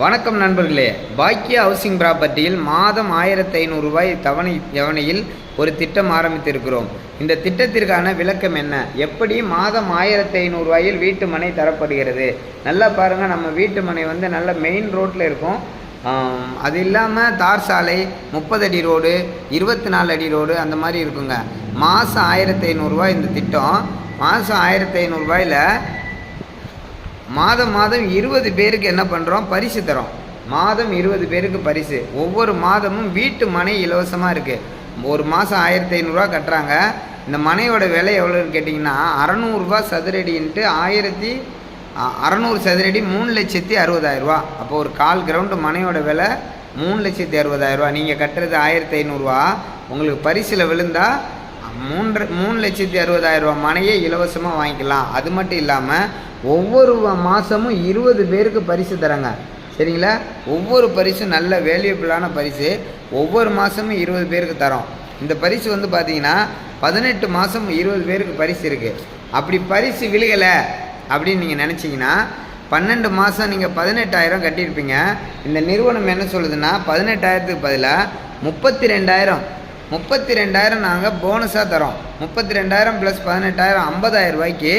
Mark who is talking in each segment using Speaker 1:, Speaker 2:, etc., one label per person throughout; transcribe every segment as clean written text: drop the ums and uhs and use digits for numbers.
Speaker 1: வணக்கம் நண்பர்களே. பாக்கியா ஹவுசிங் ப்ராப்பர்ட்டியில் மாதம் 1500 ரூபாய் தவணையில் ஒரு திட்டம் ஆரம்பித்திருக்கிறோம். இந்த திட்டத்திற்கான விளக்கம் என்ன, எப்படி மாதம் 1500 ரூபாயில் வீட்டு மனை தரப்படுகிறது? நல்லா பாருங்கள், நம்ம வீட்டு மனை வந்து நல்ல மெயின் ரோட்டில் இருக்கும். அது இல்லாமல் தார் சாலை, 30 அடி ரோடு, 24 அடி ரோடு அந்த மாதிரி இருக்குங்க. மாதம் 1500 ரூபாய் இந்த திட்டம். மாதம் 1500 ரூபாயில் மாதம் 20 பேருக்கு என்ன பண்ணுறோம், பரிசு தரோம். மாதம் 20 பேருக்கு பரிசு. ஒவ்வொரு மாதமும் வீட்டு மனை இலவசமாக இருக்குது. ஒரு மாதம் 1500 ரூபா கட்டுறாங்க. இந்த மனையோட விலை எவ்வளோன்னு கேட்டிங்கன்னா 600 ரூபா சதுரடின்ட்டு 600 சதுரடி 3,60,000 ரூபா. அப்போ ஒரு 1/4 கிரவுண்டு மனையோட விலை 3,60,000 ரூபா. நீங்கள் கட்டுறது 1500 ரூபா. உங்களுக்கு பரிசில் விழுந்தால் 3,60,000 ரூபா மனையை இலவசமாக வாங்கிக்கலாம். அது மட்டும் இல்லாமல் ஒவ்வொரு மாதமும் 20 பேருக்கு பரிசு தராங்க. சரிங்களா? ஒவ்வொரு பரிசும் நல்ல வேல்யூபிளான பரிசு. ஒவ்வொரு மாதமும் 20 பேருக்கு தரோம். இந்த பரிசு வந்து பார்த்தீங்கன்னா 18 மாதம் 20 பேருக்கு பரிசு இருக்குது. அப்படி பரிசு விழுகலை அப்படின்னு நீங்கள் நினச்சிங்கன்னா 12 மாதம் நீங்கள் 18,000 கட்டியிருப்பீங்க. இந்த நிறுவனம் என்ன சொல்லுதுன்னா 18,000க்கு பதிலாக 32,000 நாங்கள் போனஸாக தரோம். 32,000 + 18,000 50,000 ரூபாய்க்கு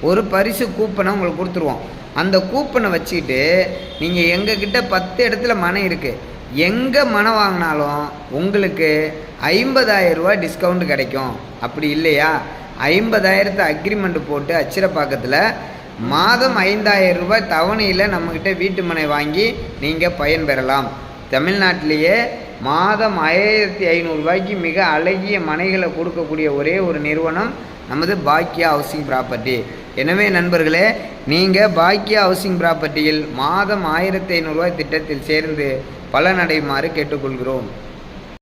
Speaker 1: ஒரு பரிசு கூப்பனை உங்களுக்கு கொடுத்துருவோம். அந்த கூப்பனை வச்சுக்கிட்டு நீங்கள் எங்ககிட்ட 10 இடத்துல மனை இருக்குது, எங்கே மனை வாங்கினாலும் உங்களுக்கு 50,000 ரூபா டிஸ்கவுண்ட் கிடைக்கும். அப்படி இல்லையா, 50,000 அக்ரிமெண்ட் போட்டு அச்சிரப்பாக்கத்தில் மாதம் 5,000 ரூபாய் தவணையில் நம்மக்கிட்ட வீட்டு மனை வாங்கி நீங்கள் பயன்பெறலாம். தமிழ்நாட்டிலேயே மாதம் 1500 ரூபாய்க்கு மிக அழகிய மனைகளை கொடுக்கக்கூடிய ஒரே ஒரு நிறுவனம் நமது பாக்கியா ஹவுசிங் ப்ராப்பர்ட்டி. எனவே நண்பர்களே, நீங்கள் பாக்கியா ஹவுசிங் ப்ராப்பர்ட்டியில் மாதம் 1500 ரூபாய் திட்டத்தில் சேர்ந்து பலனடையுமாறு கேட்டுக்கொள்கிறோம்.